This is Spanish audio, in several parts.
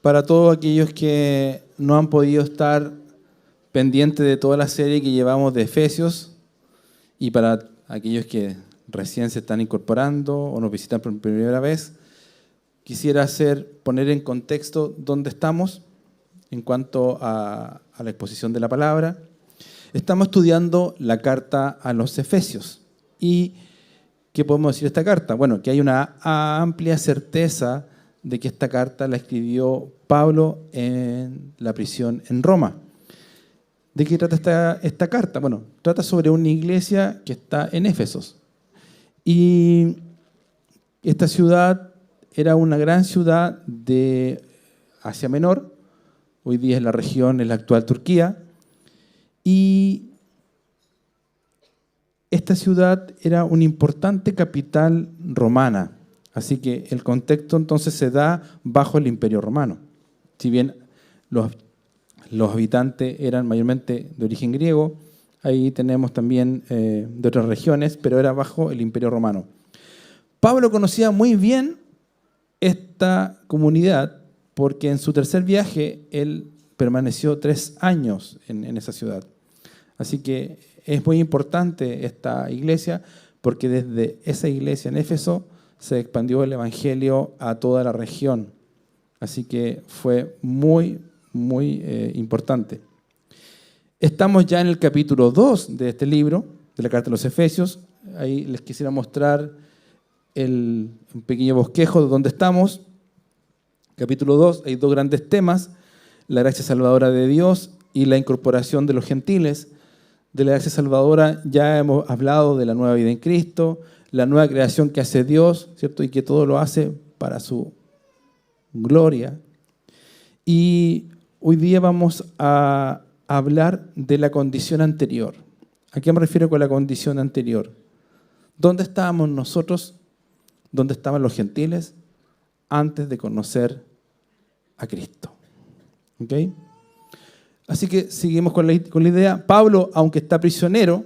Para todos aquellos que no han podido estar pendientes de toda la serie que llevamos de Efesios, y para aquellos que recién se están incorporando o nos visitan por primera vez, quisiera poner en contexto dónde estamos en cuanto a la exposición de la palabra. Estamos estudiando la carta a los Efesios. ¿Y qué podemos decir de esta carta? Bueno, que hay una amplia certeza de que esta carta la escribió Pablo en la prisión en Roma. ¿De qué trata esta carta? Bueno, trata sobre una iglesia que está en Éfesos. Y esta ciudad era una gran ciudad de Asia Menor, hoy día es la región, es la actual Turquía, y esta ciudad era una importante capital romana, así que el contexto entonces se da bajo el Imperio Romano. Si bien los habitantes eran mayormente de origen griego, ahí tenemos también de otras regiones, pero era bajo el Imperio Romano. Pablo conocía muy bien esta comunidad porque en su tercer viaje él permaneció 3 años en esa ciudad. Así que es muy importante esta iglesia porque desde esa iglesia en Éfeso se expandió el evangelio a toda la región. Así que fue muy importante. Estamos ya en el capítulo 2 de este libro, de la carta a los Efesios. Ahí les quisiera mostrar un pequeño bosquejo de dónde estamos. Capítulo 2, hay 2 grandes temas: la gracia salvadora de Dios y la incorporación de los gentiles. De la gracia salvadora ya hemos hablado de la nueva vida en Cristo, la nueva creación que hace Dios, ¿cierto? Y que todo lo hace para su gloria. Y hoy día vamos a hablar de la condición anterior. ¿A qué me refiero con la condición anterior? ¿Dónde estábamos nosotros? ¿Dónde estaban los gentiles antes de conocer a Cristo? ¿Ok? Así que seguimos con la idea. Pablo, aunque está prisionero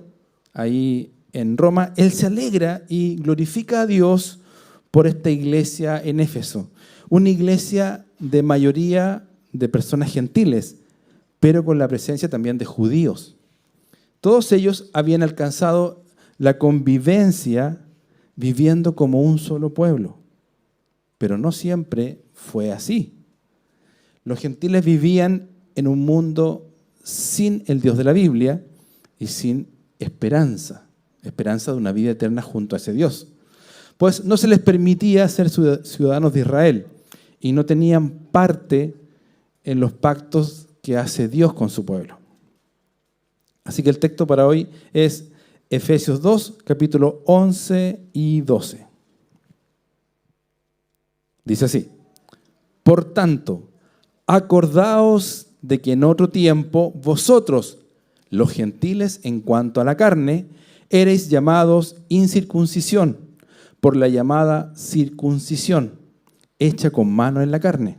ahí en Roma, él se alegra y glorifica a Dios por esta iglesia en Éfeso. Una iglesia de mayoría de personas gentiles, pero con la presencia también de judíos. Todos ellos habían alcanzado la convivencia viviendo como un solo pueblo, pero no siempre fue así. Los gentiles vivían en un mundo sin el Dios de la Biblia y sin esperanza de una vida eterna junto a ese Dios. Pues no se les permitía ser ciudadanos de Israel y no tenían parte en los pactos que hace Dios con su pueblo. Así que el texto para hoy es Efesios 2, capítulo 11 y 12. Dice así: por tanto, acordaos de que en otro tiempo vosotros, los gentiles en cuanto a la carne, erais llamados incircuncisión por la llamada circuncisión, hecha con mano en la carne.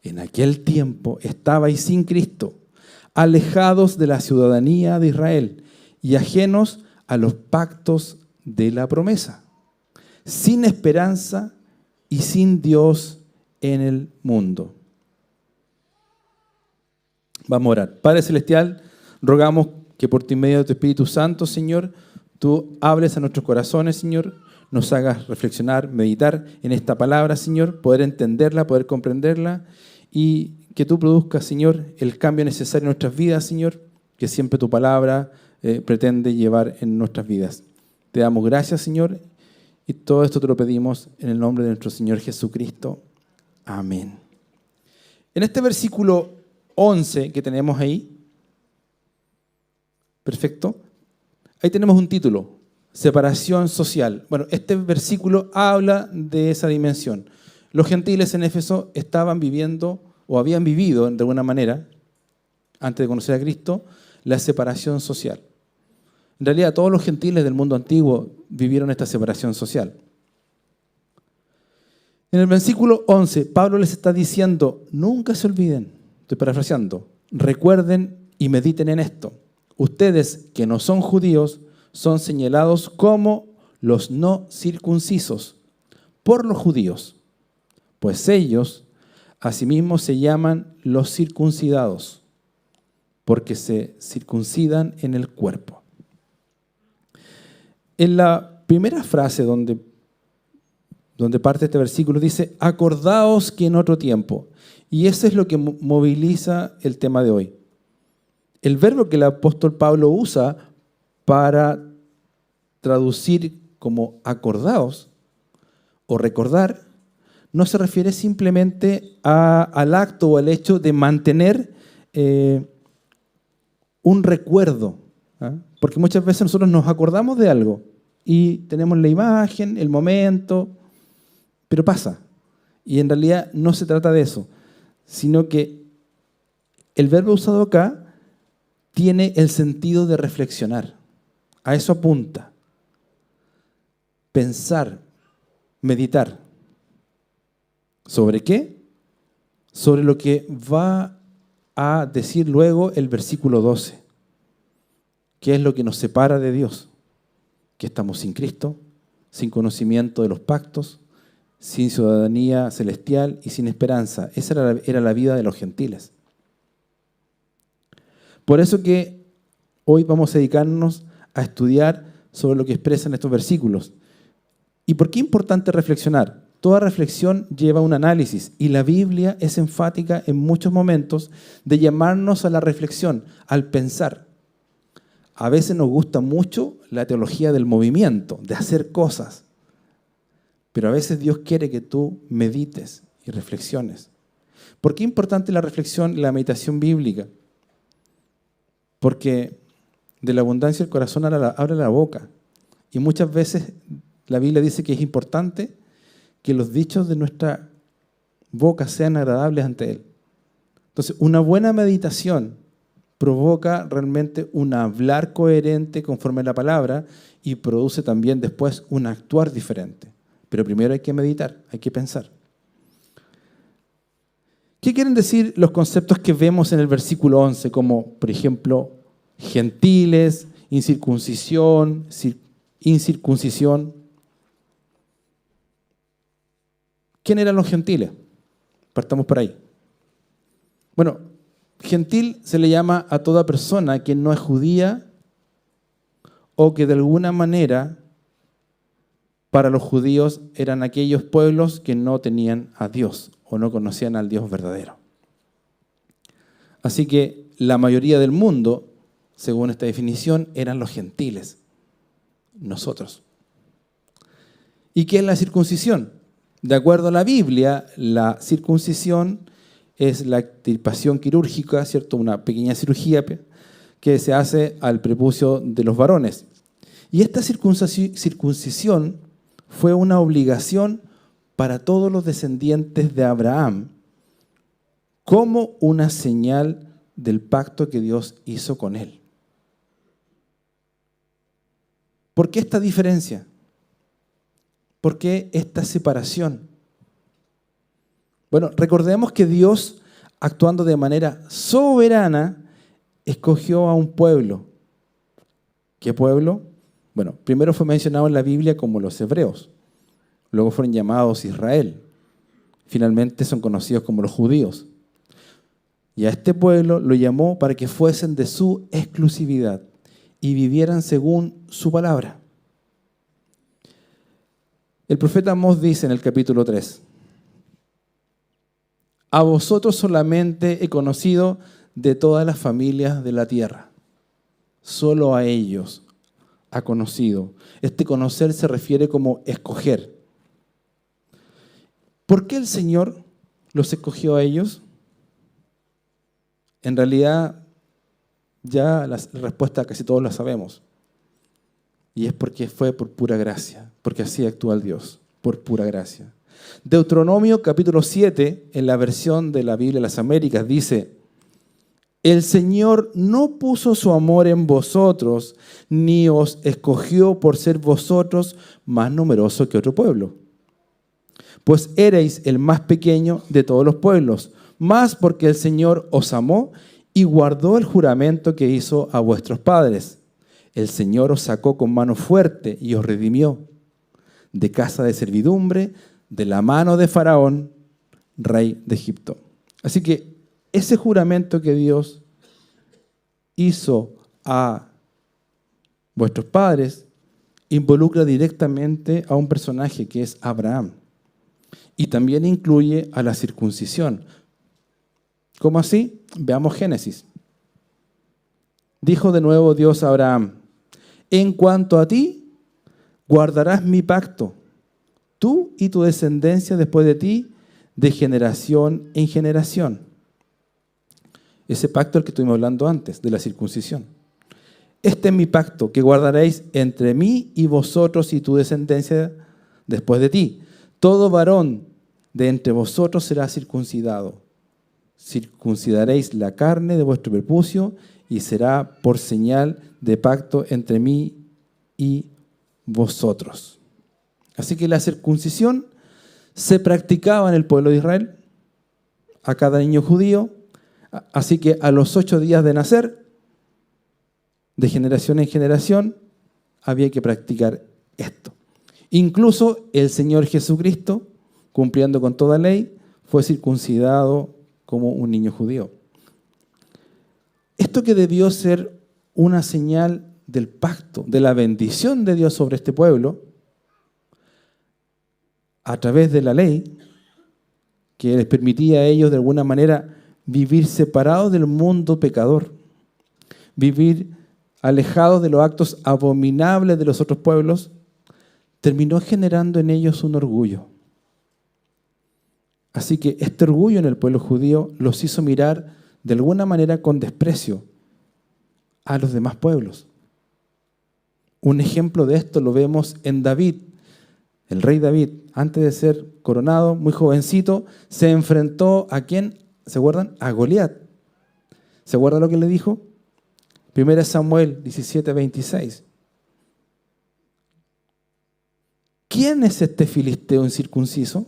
En aquel tiempo estabais sin Cristo, alejados de la ciudadanía de Israel y ajenos a los pactos de la promesa, sin esperanza y sin Dios en el mundo. Vamos a orar. Padre Celestial, rogamos que por tu medio de tu Espíritu Santo, Señor, tú hables a nuestros corazones, Señor, nos hagas reflexionar, meditar en esta palabra, Señor, poder entenderla, poder comprenderla y que tú produzcas, Señor, el cambio necesario en nuestras vidas, Señor, que siempre tu palabra pretende llevar en nuestras vidas. Te damos gracias, Señor, y todo esto te lo pedimos en el nombre de nuestro Señor Jesucristo. Amén. En este versículo 11 que tenemos ahí, perfecto, ahí tenemos un título: separación social. Bueno, este versículo habla de esa dimensión. Los gentiles en Éfeso estaban viviendo o habían vivido de alguna manera, antes de conocer a Cristo, la separación social. En realidad, todos los gentiles del mundo antiguo vivieron esta separación social. En el versículo 11, Pablo les está diciendo: nunca se olviden, estoy parafraseando, recuerden y mediten en esto. Ustedes que no son judíos son señalados como los no circuncisos por los judíos, pues ellos Asimismo se llaman los circuncidados, porque se circuncidan en el cuerpo. En la primera frase donde parte este versículo dice, acordaos que en otro tiempo. Y eso es lo que moviliza el tema de hoy. El verbo que el apóstol Pablo usa para traducir como acordaos o recordar, no se refiere simplemente al acto o al hecho de mantener un recuerdo. Porque muchas veces nosotros nos acordamos de algo y tenemos la imagen, el momento, pero pasa. Y en realidad no se trata de eso, sino que el verbo usado acá tiene el sentido de reflexionar. A eso apunta. Pensar, meditar. ¿Sobre qué? Sobre lo que va a decir luego el versículo 12. ¿Qué es lo que nos separa de Dios? Que estamos sin Cristo, sin conocimiento de los pactos, sin ciudadanía celestial y sin esperanza. Esa era la vida de los gentiles. Por eso que hoy vamos a dedicarnos a estudiar sobre lo que expresan estos versículos. ¿Y por qué es importante reflexionar? Toda reflexión lleva un análisis y la Biblia es enfática en muchos momentos de llamarnos a la reflexión, al pensar. A veces nos gusta mucho la teología del movimiento, de hacer cosas, pero a veces Dios quiere que tú medites y reflexiones. ¿Por qué es importante la reflexión y la meditación bíblica? Porque de la abundancia del corazón abre la boca. Y muchas veces la Biblia dice que es importante que los dichos de nuestra boca sean agradables ante Él. Entonces, una buena meditación provoca realmente un hablar coherente conforme a la palabra y produce también después un actuar diferente. Pero primero hay que meditar, hay que pensar. ¿Qué quieren decir los conceptos que vemos en el versículo 11? Como, por ejemplo, gentiles, incircuncisión, incircuncisión. ¿Quién eran los gentiles? Partamos por ahí. Bueno, gentil se le llama a toda persona que no es judía o que de alguna manera para los judíos eran aquellos pueblos que no tenían a Dios o no conocían al Dios verdadero. Así que la mayoría del mundo, según esta definición, eran los gentiles, nosotros. ¿Y qué es la circuncisión? De acuerdo a la Biblia, la circuncisión es la extirpación quirúrgica, ¿cierto? Una pequeña cirugía que se hace al prepucio de los varones. Y esta circuncisión fue una obligación para todos los descendientes de Abraham como una señal del pacto que Dios hizo con él. ¿Por qué esta diferencia? ¿Por qué esta separación? Bueno, recordemos que Dios, actuando de manera soberana, escogió a un pueblo. ¿Qué pueblo? Bueno, primero fue mencionado en la Biblia como los hebreos, luego fueron llamados Israel, finalmente son conocidos como los judíos. Y a este pueblo lo llamó para que fuesen de su exclusividad y vivieran según su palabra. El profeta Amós dice en el capítulo 3, a vosotros solamente he conocido de todas las familias de la tierra. Solo a ellos ha conocido. Este conocer se refiere como escoger. ¿Por qué el Señor los escogió a ellos? En realidad, ya la respuesta casi todos la sabemos. Y es porque fue por pura gracia, porque así actúa el Dios, por pura gracia. Deuteronomio capítulo 7, en la versión de la Biblia de las Américas, dice, el Señor no puso su amor en vosotros, ni os escogió por ser vosotros más numeroso que otro pueblo. Pues erais el más pequeño de todos los pueblos, más porque el Señor os amó y guardó el juramento que hizo a vuestros padres. El Señor os sacó con mano fuerte y os redimió de casa de servidumbre, de la mano de Faraón, rey de Egipto. Así que ese juramento que Dios hizo a vuestros padres involucra directamente a un personaje que es Abraham. Y también incluye a la circuncisión. ¿Cómo así? Veamos Génesis. Dijo de nuevo Dios a Abraham: en cuanto a ti, guardarás mi pacto, tú y tu descendencia después de ti, de generación en generación. Ese pacto del que estuvimos hablando antes, de la circuncisión. Este es mi pacto que guardaréis entre mí y vosotros y tu descendencia después de ti. Todo varón de entre vosotros será circuncidado. Circuncidaréis la carne de vuestro prepucio y será por señal de pacto entre mí y vosotros. Así que la circuncisión se practicaba en el pueblo de Israel, a cada niño judío. Así que a los 8 días de nacer, de generación en generación, había que practicar esto. Incluso el Señor Jesucristo, cumpliendo con toda ley, fue circuncidado como un niño judío. Esto que debió ser una señal del pacto, de la bendición de Dios sobre este pueblo, a través de la ley, que les permitía a ellos de alguna manera vivir separados del mundo pecador, vivir alejados de los actos abominables de los otros pueblos, terminó generando en ellos un orgullo. Así que este orgullo en el pueblo judío los hizo mirar de alguna manera con desprecio a los demás pueblos. Un ejemplo de esto lo vemos en David. El rey David, antes de ser coronado, muy jovencito, se enfrentó ¿a quién? ¿Se acuerdan? A Goliat. ¿Se acuerdan lo que le dijo? 1 Samuel 17:26. ¿Quién es este filisteo incircunciso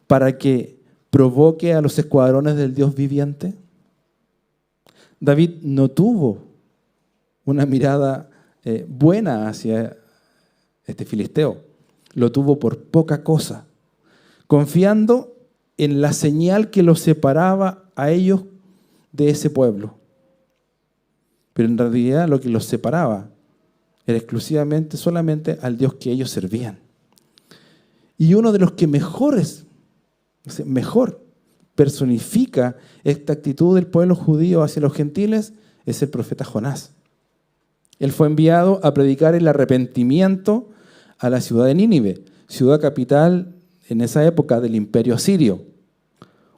para que provoque a los escuadrones del Dios viviente? David no tuvo una mirada buena hacia este filisteo. Lo tuvo por poca cosa, confiando en la señal que los separaba a ellos de ese pueblo. Pero en realidad lo que los separaba era exclusivamente, solamente al Dios que ellos servían. Y uno de los que mejor personifica esta actitud del pueblo judío hacia los gentiles es el profeta Jonás. Él fue enviado a predicar el arrepentimiento a la ciudad de Nínive, ciudad capital en esa época del imperio asirio,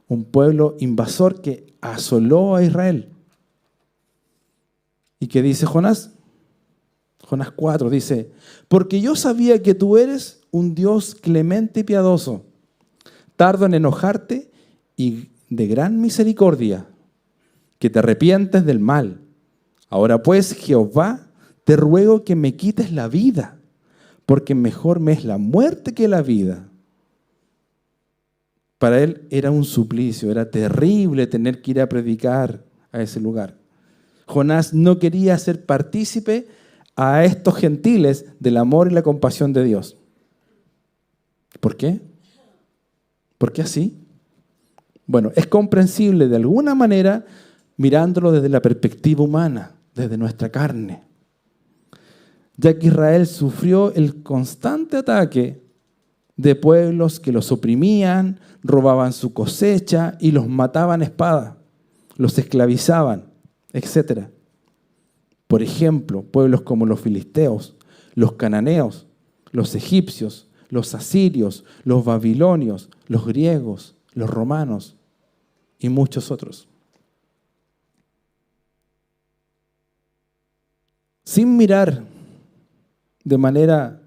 un pueblo invasor que asoló a Israel. ¿Y qué dice Jonás? Jonás 4 dice: porque yo sabía que tú eres un Dios clemente y piadoso, tardo en enojarte y de gran misericordia, que te arrepientes del mal. Ahora pues, Jehová, te ruego que me quites la vida, porque mejor me es la muerte que la vida. Para él era un suplicio, era terrible tener que ir a predicar a ese lugar. Jonás no quería ser partícipe a estos gentiles del amor y la compasión de Dios. ¿Por qué? ¿Por qué así? Bueno, es comprensible de alguna manera mirándolo desde la perspectiva humana, desde nuestra carne, ya que Israel sufrió el constante ataque de pueblos que los oprimían, robaban su cosecha y los mataban a espada, los esclavizaban, etc. Por ejemplo, pueblos como los filisteos, los cananeos, los egipcios, los asirios, los babilonios, los griegos, los romanos y muchos otros. Sin mirar de manera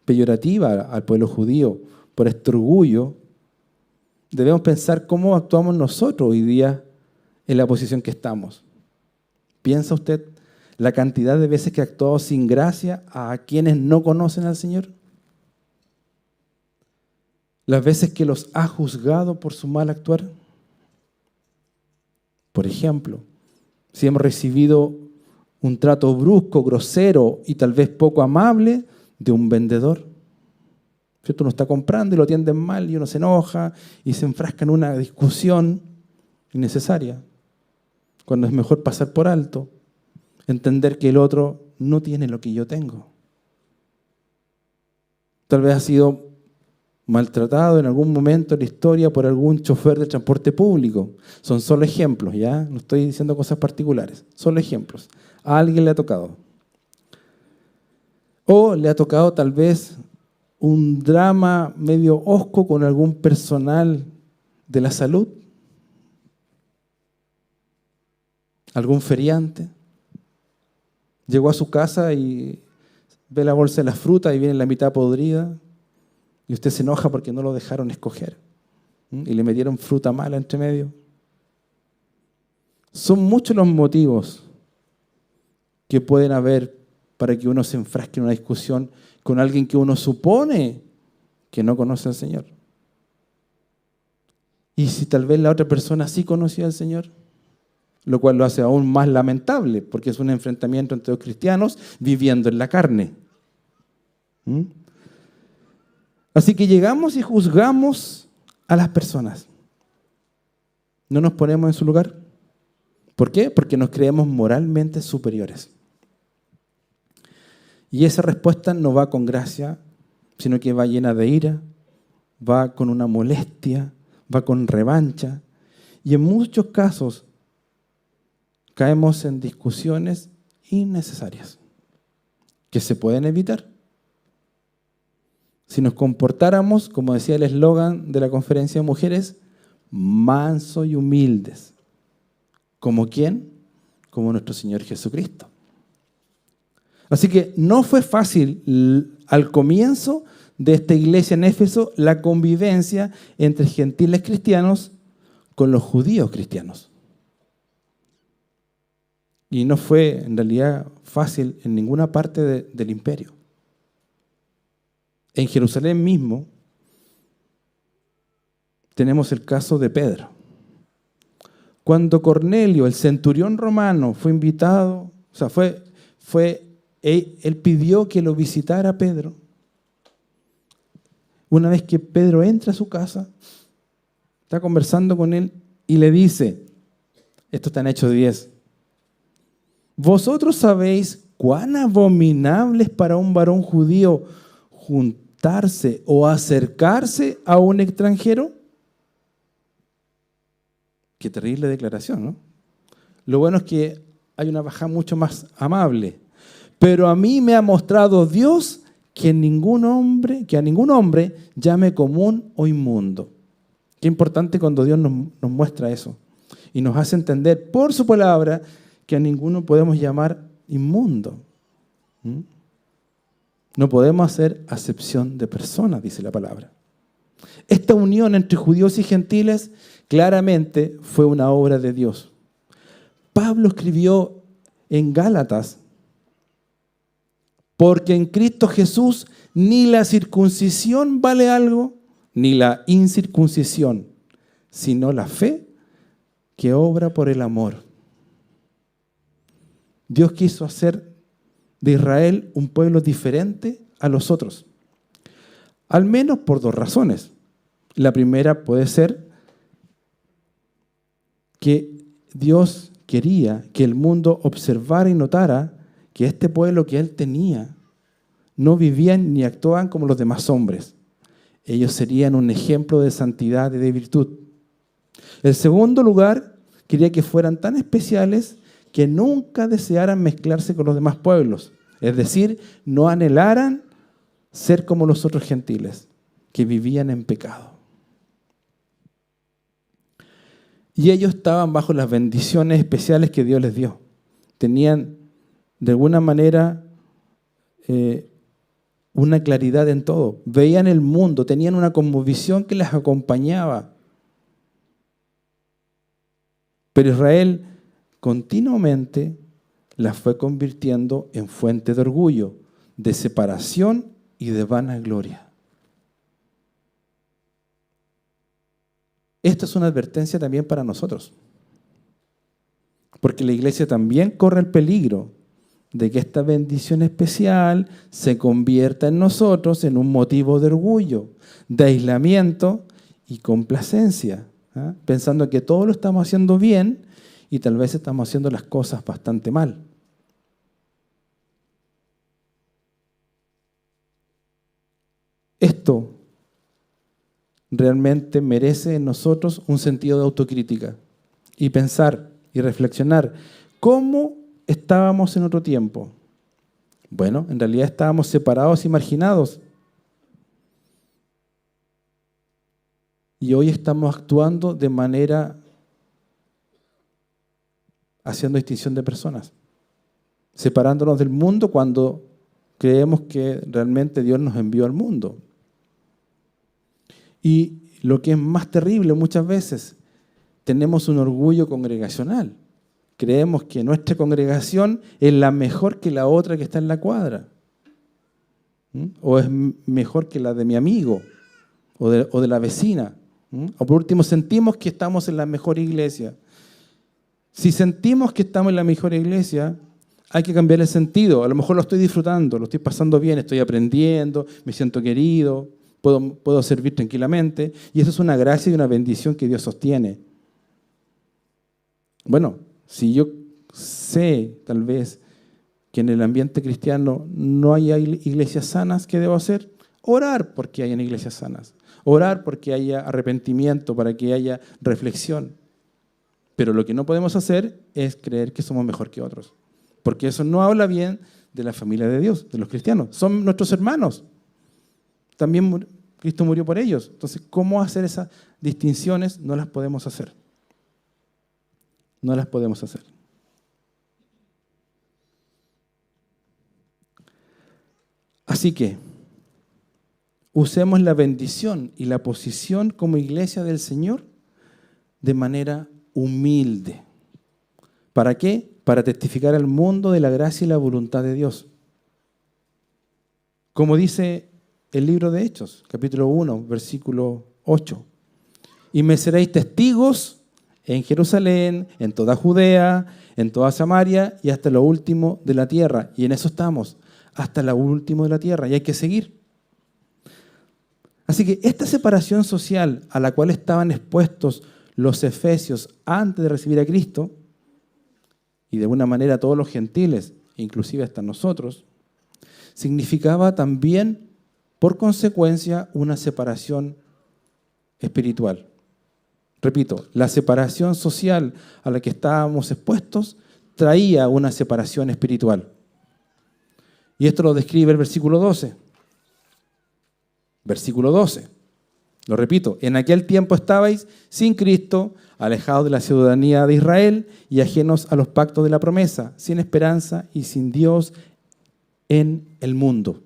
peyorativa al pueblo judío por este orgullo, debemos pensar cómo actuamos nosotros hoy día en la posición que estamos. ¿Piensa usted la cantidad de veces que ha actuado sin gracia a quienes no conocen al Señor? Las veces que los ha juzgado por su mal actuar. Por ejemplo, si hemos recibido un trato brusco, grosero y tal vez poco amable de un vendedor. ¿cierto? Uno está comprando y lo atienden mal y uno se enoja y se enfrasca en una discusión innecesaria, cuando es mejor pasar por alto, entender que el otro no tiene lo que yo tengo. Tal vez ha sido maltratado en algún momento en la historia por algún chofer de transporte público. Son solo ejemplos, ¿ya? No estoy diciendo cosas particulares, solo ejemplos. A alguien le ha tocado. O le ha tocado tal vez un drama medio hosco con algún personal de la salud, algún feriante. Llegó a su casa y ve la bolsa de las frutas y viene la mitad podrida y usted se enoja porque no lo dejaron escoger y le metieron fruta mala entre medio. Son muchos los motivos que pueden haber para que uno se enfrasque en una discusión con alguien que uno supone que no conoce al Señor. Y si tal vez la otra persona sí conocía al Señor, lo cual lo hace aún más lamentable, porque es un enfrentamiento entre dos cristianos viviendo en la carne. Así que llegamos y juzgamos a las personas. No nos ponemos en su lugar. ¿Por qué? Porque nos creemos moralmente superiores. Y esa respuesta no va con gracia, sino que va llena de ira, va con una molestia, va con revancha. Y en muchos casos caemos en discusiones innecesarias que se pueden evitar. Si nos comportáramos, como decía el eslogan de la conferencia de mujeres, mansos y humildes. ¿Como quién? Como nuestro Señor Jesucristo. Así que no fue fácil al comienzo de esta iglesia en Éfeso la convivencia entre gentiles cristianos con los judíos cristianos. Y no fue en realidad fácil en ninguna parte del imperio. En Jerusalén mismo tenemos el caso de Pedro. Cuando Cornelio, el centurión romano, fue invitado, él pidió que lo visitara a Pedro. Una vez que Pedro entra a su casa, está conversando con él y le dice, esto está en Hechos 10, ¿vosotros sabéis cuán abominable es para un varón judío juntarse o acercarse a un extranjero? Qué terrible declaración, ¿no? Lo bueno es que hay una bajada mucho más amable. Pero a mí me ha mostrado Dios que a ningún hombre llame común o inmundo. Qué importante cuando Dios nos muestra eso y nos hace entender por su palabra que a ninguno podemos llamar inmundo. No podemos hacer acepción de personas, dice la palabra. Esta unión entre judíos y gentiles claramente fue una obra de Dios. Pablo escribió en Gálatas, porque en Cristo Jesús ni la circuncisión vale algo, ni la incircuncisión, sino la fe que obra por el amor. Dios quiso hacer de Israel un pueblo diferente a los otros, al menos por dos razones. La primera puede ser que Dios quería que el mundo observara y notara que este pueblo que Él tenía no vivían ni actuaban como los demás hombres. Ellos serían un ejemplo de santidad y de virtud. En segundo lugar, quería que fueran tan especiales que nunca desearan mezclarse con los demás pueblos. Es decir, no anhelaran ser como los otros gentiles, que vivían en pecado. Y ellos estaban bajo las bendiciones especiales que Dios les dio. Tenían, de alguna manera, una claridad en todo. Veían el mundo, tenían una cosmovisión que les acompañaba. Pero Israel continuamente las fue convirtiendo en fuente de orgullo, de separación y de vanagloria. Esta es una advertencia también para nosotros, porque la iglesia también corre el peligro de que esta bendición especial se convierta en nosotros en un motivo de orgullo, de aislamiento y complacencia, ¿ah? Pensando que todo lo estamos haciendo bien y tal vez estamos haciendo las cosas bastante mal. Esto realmente merece en nosotros un sentido de autocrítica y pensar y reflexionar cómo estábamos en otro tiempo. Bueno, en realidad estábamos separados y marginados. Y hoy estamos actuando de manera haciendo distinción de personas, separándonos del mundo cuando creemos que realmente Dios nos envió al mundo. Y lo que es más terrible muchas veces, tenemos un orgullo congregacional. Creemos que nuestra congregación es la mejor que la otra que está en la cuadra. O es mejor que la de mi amigo o de la vecina. O por último, sentimos que estamos en la mejor iglesia. Si sentimos que estamos en la mejor iglesia, hay que cambiar el sentido. A lo mejor lo estoy disfrutando, lo estoy pasando bien, estoy aprendiendo, me siento querido, puedo servir tranquilamente. Y eso es una gracia y una bendición que Dios sostiene. Bueno, si yo sé, tal vez, que en el ambiente cristiano no hay iglesias sanas, ¿qué debo hacer? Orar porque hayan iglesias sanas. Orar porque haya arrepentimiento, para que haya reflexión. Pero lo que no podemos hacer es creer que somos mejor que otros. Porque eso no habla bien de la familia de Dios, de los cristianos. Son nuestros hermanos. También Cristo murió por ellos. Entonces, ¿cómo hacer esas distinciones? No las podemos hacer. No las podemos hacer. Así que, usemos la bendición y la posición como iglesia del Señor de manera humilde. ¿Para qué? Para testificar al mundo de la gracia y la voluntad de Dios. Como dice el libro de Hechos, capítulo 1, versículo 8. Y me seréis testigos en Jerusalén, en toda Judea, en toda Samaria y hasta lo último de la tierra. Y en eso estamos, hasta lo último de la tierra. Y hay que seguir. Así que esta separación social a la cual estaban expuestos los efesios antes de recibir a Cristo, y de alguna manera todos los gentiles, inclusive hasta nosotros, significaba también, por consecuencia, una separación espiritual. Repito, la separación social a la que estábamos expuestos traía una separación espiritual. Y esto lo describe el versículo 12. Versículo 12. Lo repito, en aquel tiempo estabais sin Cristo, alejados de la ciudadanía de Israel y ajenos a los pactos de la promesa, sin esperanza y sin Dios en el mundo.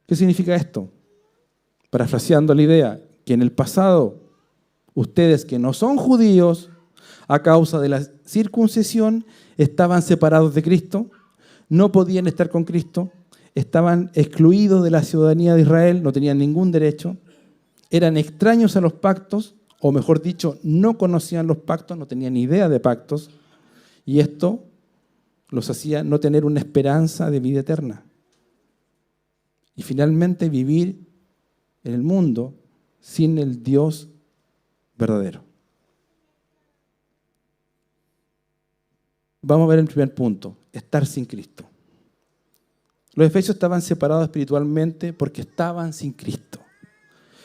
¿Qué significa esto? Parafraseando la idea, que en el pasado, ustedes que no son judíos, a causa de la circuncisión, estaban separados de Cristo, no podían estar con Cristo, estaban excluidos de la ciudadanía de Israel, no tenían ningún derecho, eran extraños a los pactos, o mejor dicho, no conocían los pactos, no tenían idea de pactos, y esto los hacía no tener una esperanza de vida eterna. Y finalmente vivir en el mundo sin el Dios verdadero. Vamos a ver el primer punto, estar sin Cristo. Los efesios estaban separados espiritualmente porque estaban sin Cristo,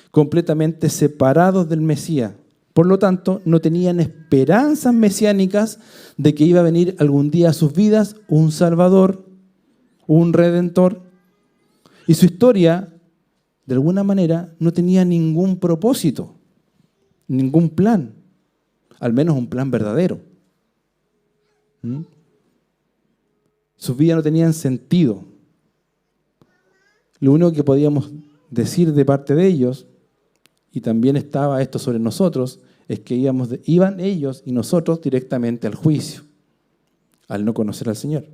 completamente separados del Mesías. Por lo tanto, no tenían esperanzas mesiánicas de que iba a venir algún día a sus vidas un Salvador, un Redentor. Y su historia, de alguna manera, no tenía ningún propósito, ningún plan, al menos un plan verdadero. Sus vidas no tenían sentido. Lo único que podíamos decir de parte de ellos, y también estaba esto sobre nosotros, es que iban ellos y nosotros directamente al juicio, al no conocer al Señor.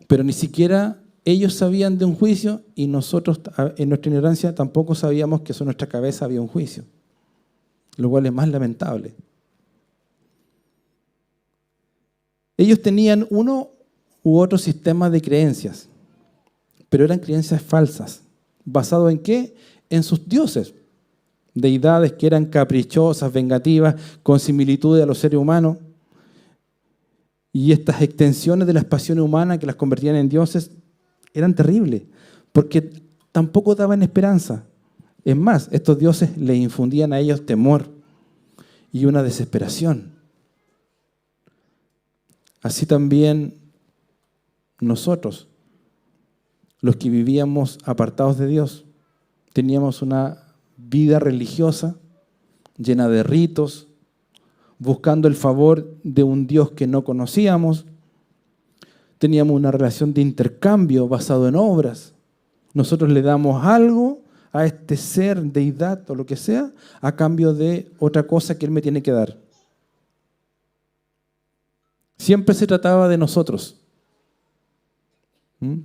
Pero ni siquiera ellos sabían de un juicio y nosotros, en nuestra ignorancia, tampoco sabíamos que sobre nuestra cabeza había un juicio. lo cual es más lamentable. Ellos tenían uno u otro sistema de creencias, pero eran creencias falsas. ¿Basado en qué? En sus dioses. Deidades que eran caprichosas, vengativas, con similitudes a los seres humanos. Y estas extensiones de las pasiones humanas que las convertían en dioses eran terribles, porque tampoco daban esperanza. Es más, estos dioses les infundían a ellos temor y una desesperación. Así también nosotros, los que vivíamos apartados de Dios, teníamos una vida religiosa llena de ritos, buscando el favor de un Dios que no conocíamos. Teníamos una relación de intercambio basado en obras. Nosotros le damos algo a este ser, deidad o lo que sea, a cambio de otra cosa que Él me tiene que dar. Siempre se trataba de nosotros,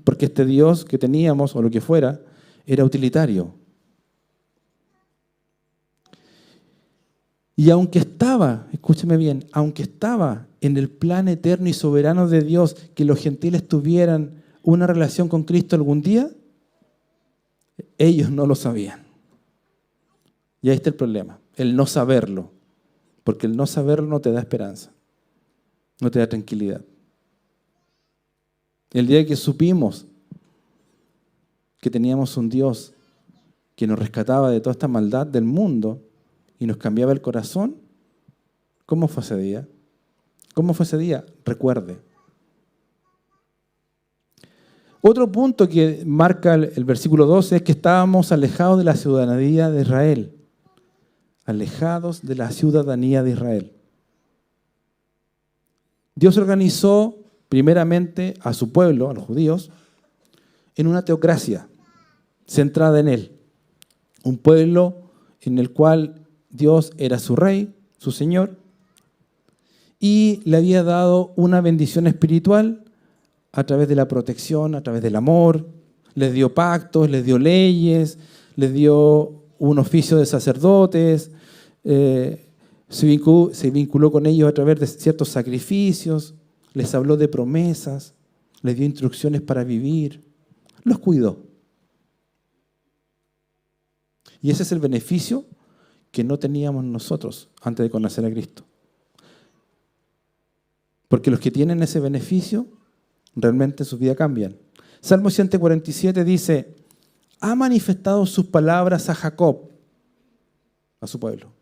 porque este Dios que teníamos, o lo que fuera, era utilitario. Y aunque estaba, escúcheme bien, aunque estaba en el plan eterno y soberano de Dios que los gentiles tuvieran una relación con Cristo algún día, ellos no lo sabían. Y ahí está el problema, el no saberlo, porque el no saberlo no te da esperanza, no te da tranquilidad. El día que supimos que teníamos un Dios que nos rescataba de toda esta maldad del mundo y nos cambiaba el corazón, ¿cómo fue ese día? ¿Cómo fue ese día? Recuerde. Otro punto que marca el versículo 12 es que estábamos alejados de la ciudadanía de Israel. Alejados de la ciudadanía de Israel. Dios organizó primeramente a su pueblo, a los judíos, en una teocracia centrada en Él. Un pueblo en el cual Dios era su rey, su Señor, y le había dado una bendición espiritual a través de la protección, a través del amor. Les dio pactos, les dio leyes, les dio un oficio de sacerdotes, se vinculó con ellos a través de ciertos sacrificios, les habló de promesas, les dio instrucciones para vivir, los cuidó. Y ese es el beneficio que no teníamos nosotros antes de conocer a Cristo. Porque los que tienen ese beneficio, realmente su vida cambian. Salmo 147 dice, ha manifestado sus palabras a Jacob, a su pueblo,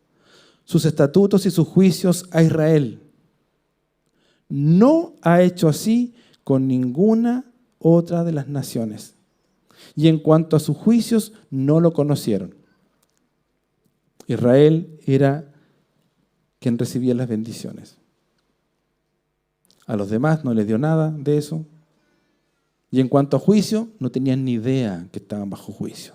sus estatutos y sus juicios a Israel. No ha hecho así con ninguna otra de las naciones. Y en cuanto a sus juicios, no lo conocieron. Israel era quien recibía las bendiciones. A los demás no les dio nada de eso. Y en cuanto a juicio, no tenían ni idea que estaban bajo juicio.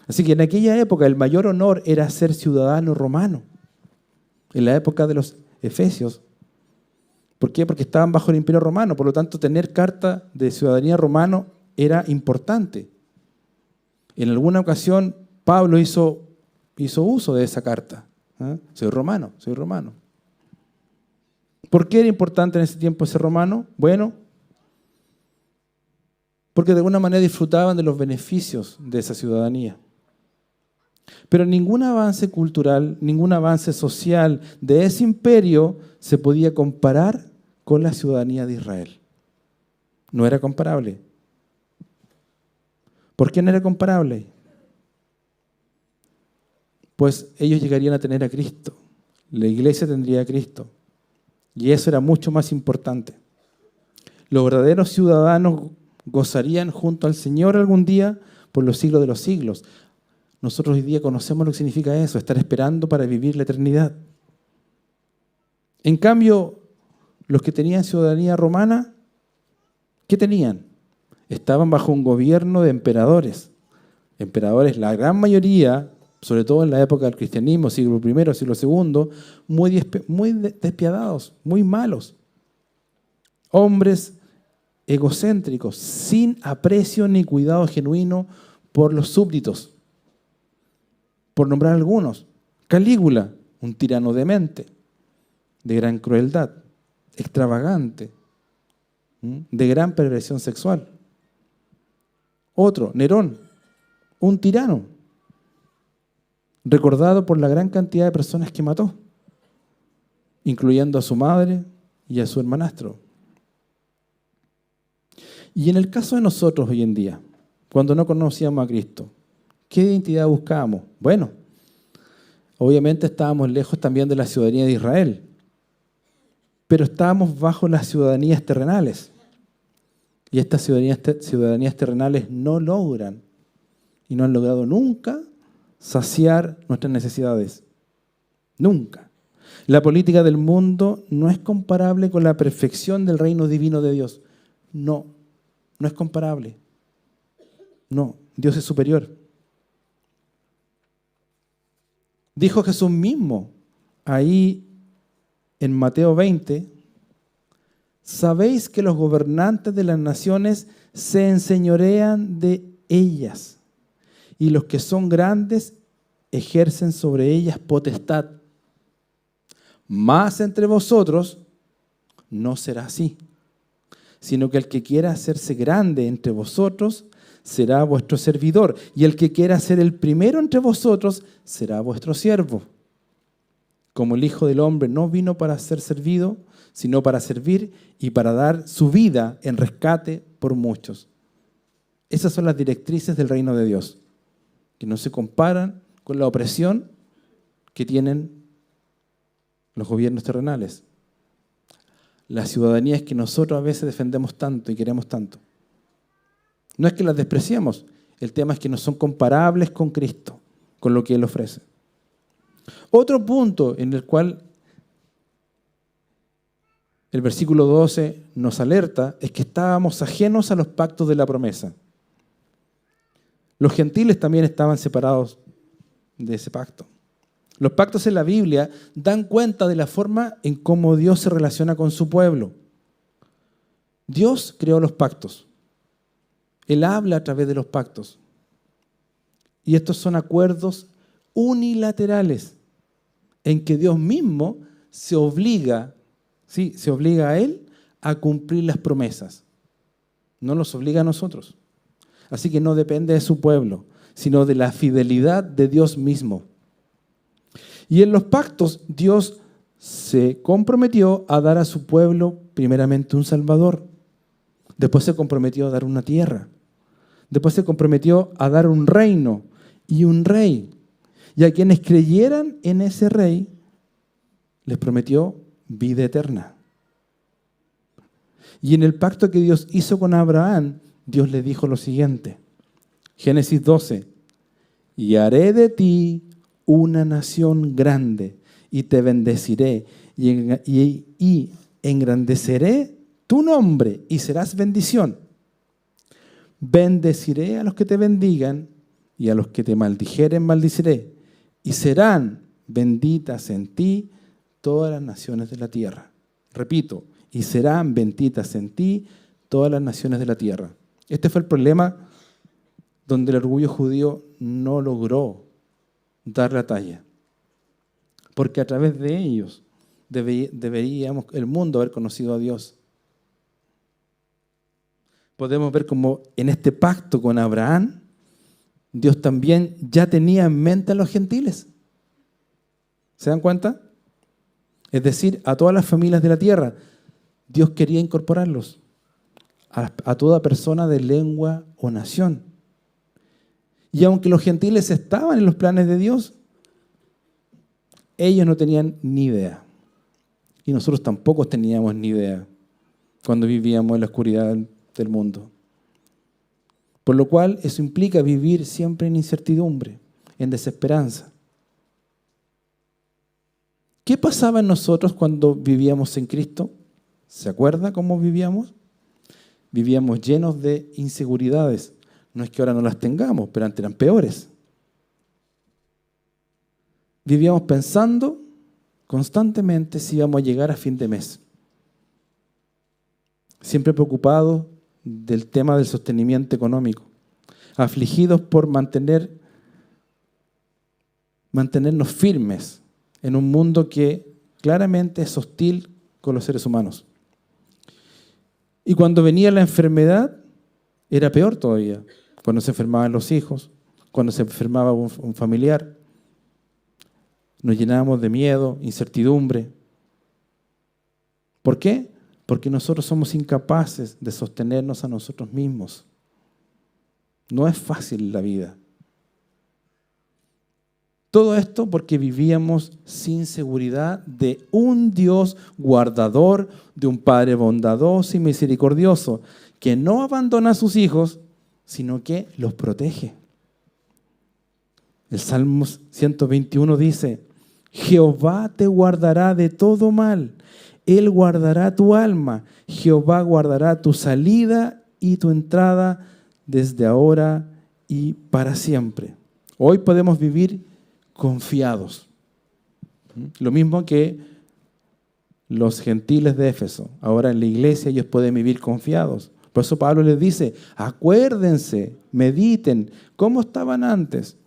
Así que en aquella época el mayor honor era ser ciudadano romano. En la época de los efesios. ¿Por qué? Porque estaban bajo el imperio romano. Por lo tanto, tener carta de ciudadanía romano era importante. En alguna ocasión, Pablo hizo uso de esa carta. Soy romano, soy romano. ¿Por qué era importante en ese tiempo ser romano? Bueno, porque de alguna manera disfrutaban de los beneficios de esa ciudadanía. Pero ningún avance cultural, ningún avance social de ese imperio se podía comparar con la ciudadanía de Israel. No era comparable. ¿Por qué no era comparable? Pues ellos llegarían a tener a Cristo. La iglesia tendría a Cristo. Y eso era mucho más importante. Los verdaderos ciudadanos gozarían junto al Señor algún día por los siglos de los siglos. Nosotros hoy día conocemos lo que significa eso, estar esperando para vivir la eternidad. En cambio, los que tenían ciudadanía romana, ¿qué tenían? Estaban bajo un gobierno de emperadores. Emperadores, la gran mayoría, sobre todo en la época del cristianismo, siglo I, siglo II, muy despiadados, muy malos. Hombres egocéntricos, sin aprecio ni cuidado genuino por los súbditos. Por nombrar algunos, Calígula, un tirano demente, de gran crueldad, extravagante, de gran perversión sexual. Otro, Nerón, un tirano, recordado por la gran cantidad de personas que mató, incluyendo a su madre y a su hermanastro. Y en el caso de nosotros hoy en día, cuando no conocíamos a Cristo, ¿qué identidad buscábamos? Bueno, obviamente estábamos lejos también de la ciudadanía de Israel, pero estábamos bajo las ciudadanías terrenales. Y estas ciudadanías terrenales no logran y no han logrado nunca saciar nuestras necesidades. Nunca. La política del mundo no es comparable con la perfección del reino divino de Dios. No, no es comparable. No, Dios es superior. Dijo Jesús mismo ahí en Mateo 20, sabéis que los gobernantes de las naciones se enseñorean de ellas y los que son grandes ejercen sobre ellas potestad. Mas entre vosotros no será así, sino que el que quiera hacerse grande entre vosotros será vuestro servidor, y el que quiera ser el primero entre vosotros será vuestro siervo. Como el Hijo del Hombre no vino para ser servido, sino para servir y para dar su vida en rescate por muchos. Esas son las directrices del reino de Dios, que no se comparan con la opresión que tienen los gobiernos terrenales. Las ciudadanías que nosotros a veces defendemos tanto y queremos tanto. No es que las despreciemos, el tema es que no son comparables con Cristo, con lo que Él ofrece. Otro punto en el cual el versículo 12 nos alerta es que estábamos ajenos a los pactos de la promesa. Los gentiles también estaban separados de ese pacto. Los pactos en la Biblia dan cuenta de la forma en cómo Dios se relaciona con su pueblo. Dios creó los pactos. Él habla a través de los pactos. Y estos son acuerdos unilaterales en que Dios mismo se obliga a Él a cumplir las promesas. No nos obliga a nosotros. Así que no depende de su pueblo, sino de la fidelidad de Dios mismo. Y en los pactos Dios se comprometió a dar a su pueblo primeramente un Salvador. Después se comprometió a dar una tierra. Después se comprometió a dar un reino y un rey. Y a quienes creyeran en ese rey, les prometió vida eterna. Y en el pacto que Dios hizo con Abraham, Dios le dijo lo siguiente. Génesis 12. Y haré de ti una nación grande y te bendeciré y engrandeceré tu nombre y serás bendición. Bendeciré a los que te bendigan y a los que te maldijeren maldiciré. Y serán benditas en ti todas las naciones de la tierra. Repito, y serán benditas en ti todas las naciones de la tierra. Este fue el problema donde el orgullo judío no logró dar la talla. Porque a través de ellos deberíamos el mundo haber conocido a Dios. Podemos ver cómo en este pacto con Abraham, Dios también ya tenía en mente a los gentiles. ¿Se dan cuenta? Es decir, a todas las familias de la tierra. Dios quería incorporarlos a toda persona de lengua o nación. Y aunque los gentiles estaban en los planes de Dios, ellos no tenían ni idea. Y nosotros tampoco teníamos ni idea cuando vivíamos en la oscuridad del mundo. Por lo cual, eso implica vivir siempre en incertidumbre, en desesperanza. ¿Qué pasaba en nosotros cuando vivíamos en Cristo? ¿Se acuerda cómo vivíamos? Vivíamos llenos de inseguridades. No es que ahora no las tengamos, pero antes eran peores. Vivíamos pensando constantemente si íbamos a llegar a fin de mes. Siempre preocupados del tema del sostenimiento económico. Afligidos por mantener mantenernos firmes en un mundo que claramente es hostil con los seres humanos. Y cuando venía la enfermedad, era peor todavía. Cuando se enfermaban los hijos, cuando se enfermaba un familiar, nos llenábamos de miedo, incertidumbre. ¿Por qué? Porque nosotros somos incapaces de sostenernos a nosotros mismos. No es fácil la vida. Todo esto porque vivíamos sin seguridad de un Dios guardador, de un Padre bondadoso y misericordioso, que no abandona a sus hijos, sino que los protege. El Salmo 121 dice: Jehová te guardará de todo mal, Él guardará tu alma, Jehová guardará tu salida y tu entrada desde ahora y para siempre. Hoy podemos vivir confiados. Lo mismo que los gentiles de Éfeso. Ahora en la iglesia ellos pueden vivir confiados. Por eso Pablo les dice: acuérdense, mediten, ¿cómo estaban antes?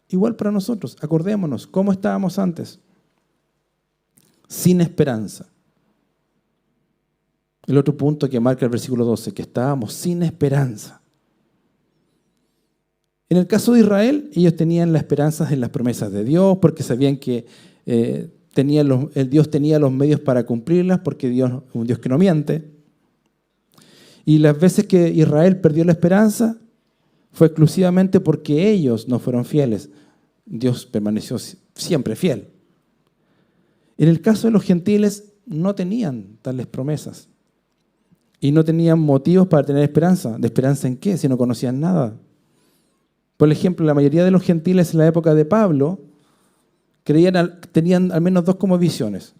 Igual para nosotros, acordémonos, ¿cómo estábamos antes? Sin esperanza. El otro punto que marca el versículo 12, que estábamos sin esperanza. En el caso de Israel, ellos tenían la esperanza en las promesas de Dios, porque sabían que Dios tenía los medios para cumplirlas, porque Dios es un Dios que no miente. Y las veces que Israel perdió la esperanza, fue exclusivamente porque ellos no fueron fieles. Dios permaneció siempre fiel. En el caso de los gentiles, no tenían tales promesas. Y no tenían motivos para tener esperanza. ¿De esperanza en qué? Si no conocían nada. Por ejemplo, la mayoría de los gentiles en la época de Pablo tenían al menos dos como visiones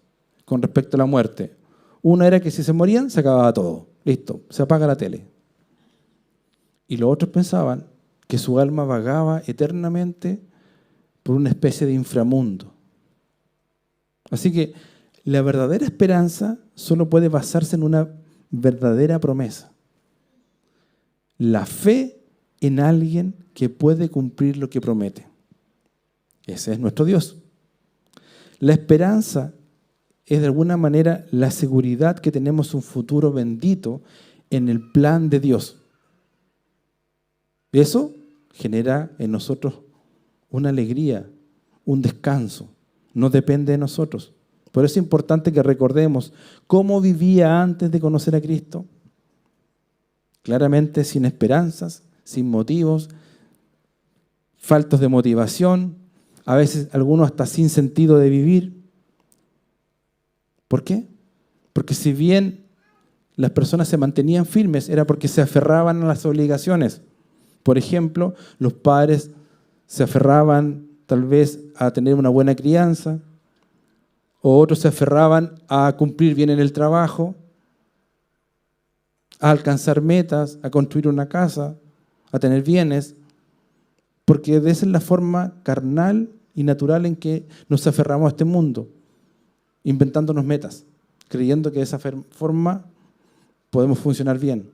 con respecto a la muerte. Una era que si se morían, se acababa todo. Listo, se apaga la tele. Y los otros pensaban que su alma vagaba eternamente por una especie de inframundo. Así que la verdadera esperanza solo puede basarse en una verdadera promesa. La fe en alguien que puede cumplir lo que promete. Ese es nuestro Dios. La esperanza es de alguna manera la seguridad que tenemos un futuro bendito en el plan de Dios. Eso genera en nosotros una alegría, un descanso. No depende de nosotros. Por eso es importante que recordemos cómo vivía antes de conocer a Cristo. Claramente sin esperanzas, sin motivos, faltos de motivación, a veces algunos hasta sin sentido de vivir. ¿Por qué? Porque si bien las personas se mantenían firmes, era porque se aferraban a las obligaciones. Por ejemplo, los padres se aferraban tal vez a tener una buena crianza, o otros se aferraban a cumplir bien en el trabajo, a alcanzar metas, a construir una casa, a tener bienes, porque esa es la forma carnal y natural en que nos aferramos a este mundo, inventándonos metas, creyendo que de esa forma podemos funcionar bien.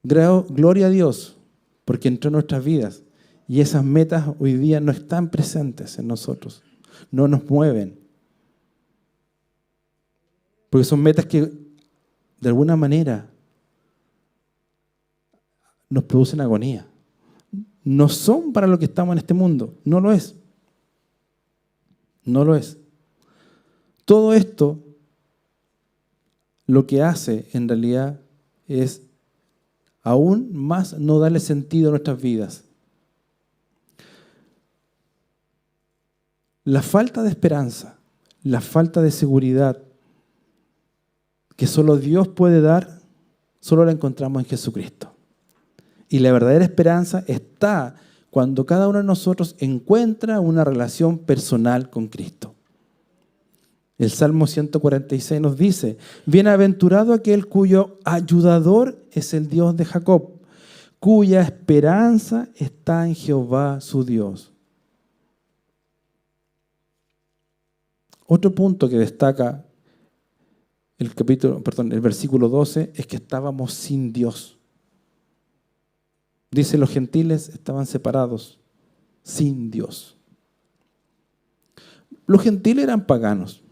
Gloria a Dios, porque entró en nuestras vidas y esas metas hoy día no están presentes en nosotros, no nos mueven. Porque son metas que de alguna manera nos producen agonía. No son para lo que estamos en este mundo, no lo es. No lo es. Todo esto lo que hace en realidad es aún más no darle sentido a nuestras vidas. La falta de esperanza, la falta de seguridad que solo Dios puede dar, solo la encontramos en Jesucristo. Y la verdadera esperanza está cuando cada uno de nosotros encuentra una relación personal con Cristo. El Salmo 146 nos dice: bienaventurado aquel cuyo ayudador es el Dios de Jacob, cuya esperanza está en Jehová su Dios. Otro punto que destaca el versículo 12 es que estábamos sin Dios. Dice, los gentiles estaban separados. sin Dios. Los gentiles eran paganos.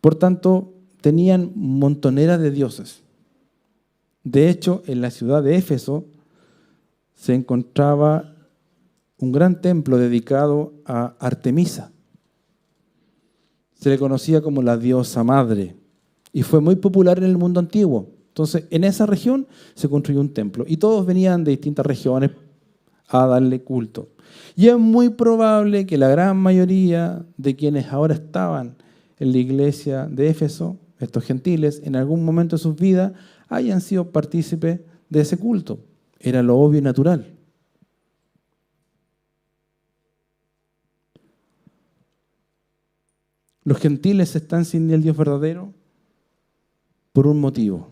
Por tanto, tenían montoneras de dioses. De hecho, en la ciudad de Éfeso se encontraba un gran templo dedicado a Artemisa. Se le conocía como la diosa madre y fue muy popular en el mundo antiguo. Entonces, en esa región se construyó un templo y todos venían de distintas regiones a darle culto. Y es muy probable que la gran mayoría de quienes ahora estaban en la iglesia de Éfeso, estos gentiles, en algún momento de sus vidas, hayan sido partícipes de ese culto. Era lo obvio y natural. Los gentiles están sin el Dios verdadero por un motivo.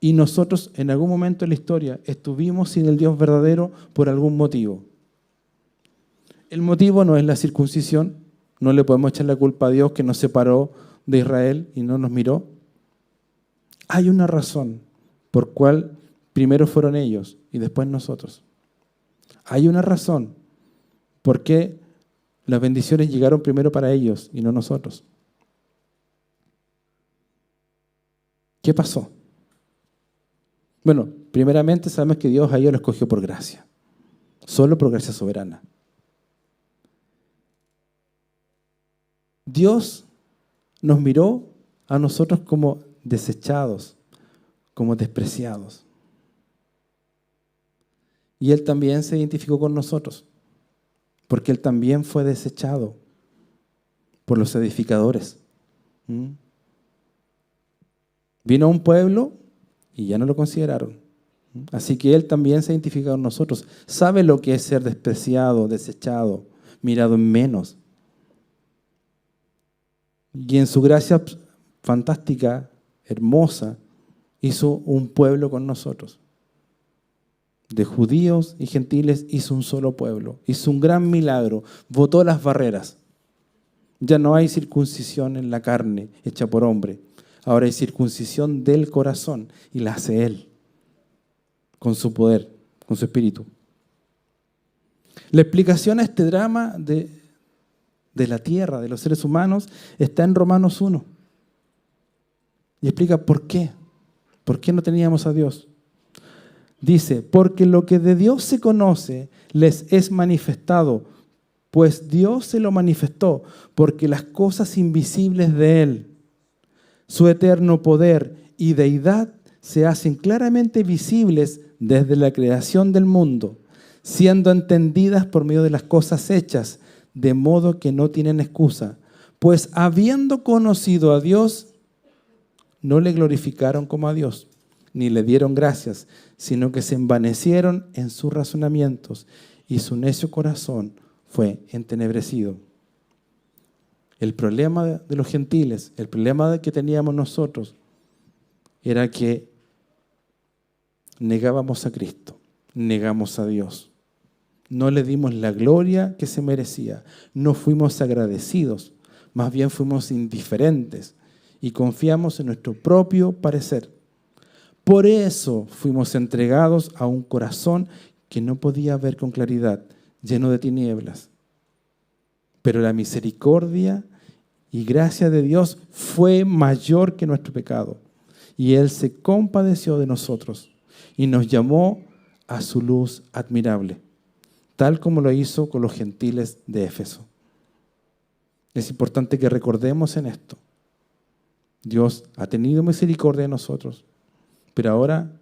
Y nosotros en algún momento en la historia estuvimos sin el Dios verdadero por algún motivo. El motivo no es la circuncisión, no le podemos echar la culpa a Dios que nos separó de Israel y no nos miró. Hay una razón por cual primero fueron ellos y después nosotros. Hay una razón por qué las bendiciones llegaron primero para ellos y no nosotros. ¿Qué pasó? Bueno, primeramente sabemos que Dios a ellos los escogió por gracia, solo por gracia soberana. Dios nos miró a nosotros como desechados, como despreciados. Y Él también se identificó con nosotros, porque Él también fue desechado por los edificadores. Vino a un pueblo y ya no lo consideraron. Así que Él también se identifica con nosotros. Sabe lo que es ser despreciado, desechado, mirado en menos. Y en su gracia fantástica, hermosa, hizo un pueblo con nosotros. De judíos y gentiles hizo un solo pueblo. Hizo un gran milagro. Botó las barreras. Ya no hay circuncisión en la carne hecha por hombre. Ahora hay circuncisión del corazón y la hace Él. Con su poder, con su espíritu. La explicación a este drama de la tierra, de los seres humanos, está en Romanos 1. Y explica por qué. ¿Por qué no teníamos a Dios? Dice, porque lo que de Dios se conoce les es manifestado, pues Dios se lo manifestó, porque las cosas invisibles de Él, su eterno poder y deidad, se hacen claramente visibles desde la creación del mundo, siendo entendidas por medio de las cosas hechas, de modo que no tienen excusa. Pues habiendo conocido a Dios, no le glorificaron como a Dios, ni le dieron gracias, sino que se envanecieron en sus razonamientos y su necio corazón fue entenebrecido. El problema de los gentiles, el problema que teníamos nosotros, era que negábamos a Cristo, negamos a Dios. No le dimos la gloria que se merecía, no fuimos agradecidos, más bien fuimos indiferentes y confiamos en nuestro propio parecer. Por eso fuimos entregados a un corazón que no podía ver con claridad, lleno de tinieblas. Pero la misericordia y gracia de Dios fue mayor que nuestro pecado. Y Él se compadeció de nosotros y nos llamó a su luz admirable, tal como lo hizo con los gentiles de Éfeso. Es importante que recordemos en esto. Dios ha tenido misericordia de nosotros, pero ahora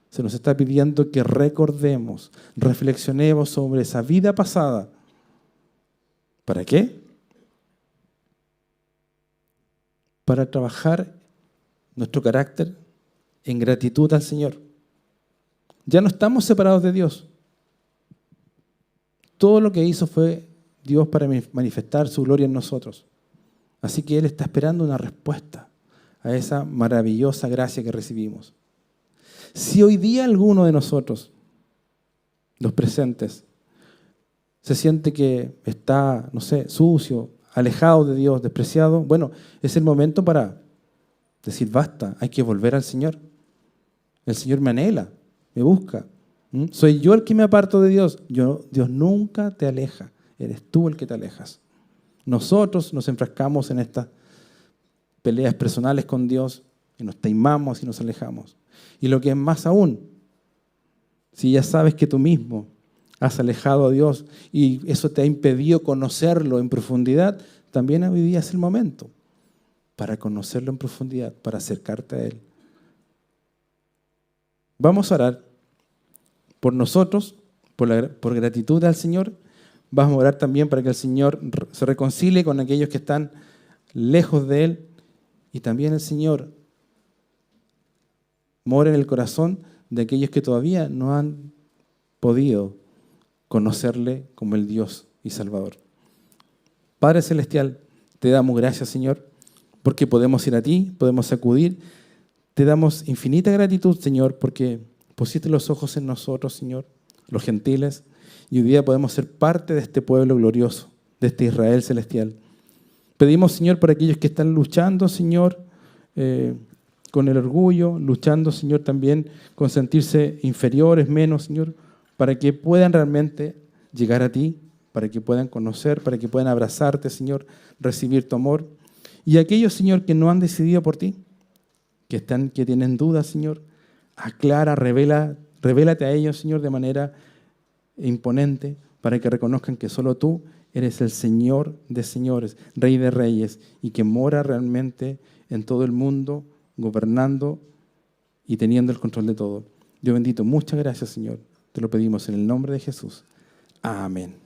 se nos está pidiendo que recordemos, reflexionemos sobre esa vida pasada. ¿Para qué? Para trabajar nuestro carácter en gratitud al Señor. Ya no estamos separados de Dios. Todo lo que hizo fue Dios para manifestar su gloria en nosotros. Así que Él está esperando una respuesta a esa maravillosa gracia que recibimos. Si hoy día alguno de nosotros, los presentes, se siente que está, no sé, sucio, alejado de Dios, despreciado, bueno, es el momento para decir basta, hay que volver al Señor. El Señor me anhela, me busca. Soy yo el que me aparto de Dios. Dios nunca te aleja. Eres tú el que te alejas. Nosotros nos enfrascamos en estas peleas personales con Dios y nos taimamos y nos alejamos. Y lo que es más aún, si ya sabes que tú mismo has alejado a Dios y eso te ha impedido conocerlo en profundidad, también hoy día es el momento para conocerlo en profundidad, para acercarte a Él. Vamos a orar por nosotros, por gratitud al Señor. Vamos a orar también para que el Señor se reconcilie con aquellos que están lejos de Él y también el Señor mora en el corazón de aquellos que todavía no han podido conocerle como el Dios y Salvador. Padre Celestial, te damos gracias, Señor, porque podemos ir a ti, podemos acudir. Te damos infinita gratitud, Señor, porque pusiste los ojos en nosotros, Señor, los gentiles, y hoy día podemos ser parte de este pueblo glorioso, de este Israel celestial. Pedimos, Señor, por aquellos que están luchando, Señor, con el orgullo, luchando, Señor, también con sentirse inferiores, menos, Señor, para que puedan realmente llegar a ti, para que puedan conocer, para que puedan abrazarte, Señor, recibir tu amor. Y aquellos, Señor, que no han decidido por ti, que tienen dudas, Señor, aclara, revélate a ellos, Señor, de manera imponente, para que reconozcan que solo tú eres el Señor de señores, Rey de reyes, y que mora realmente en todo el mundo, gobernando y teniendo el control de todo. Dios bendito, muchas gracias, Señor. Te lo pedimos en el nombre de Jesús. Amén.